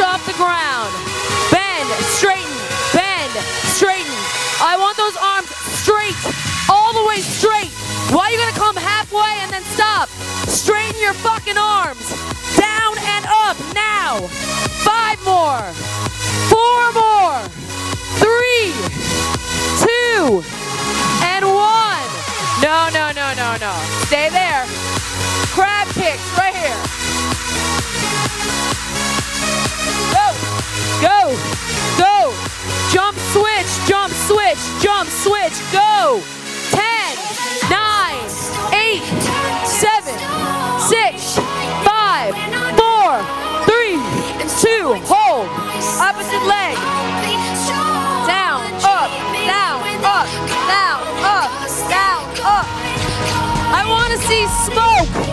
push off the ground. Bend, straighten, bend, straighten. I want those arms straight, all the way straight. Why are you gonna come halfway and then stop? Straighten your fucking arms. Down and up now. 5 more. 4 more. 3, 2, and 1. No, no, no, no, no. Stay there. Crab kicks right here. Go, go, go. Jump switch, jump switch, jump switch, go. 10, 9, 8, 7, 6, 5, 4, 3, 2, hold. Opposite leg. Down, up, down, up, down, up, down, up. I want to see smoke.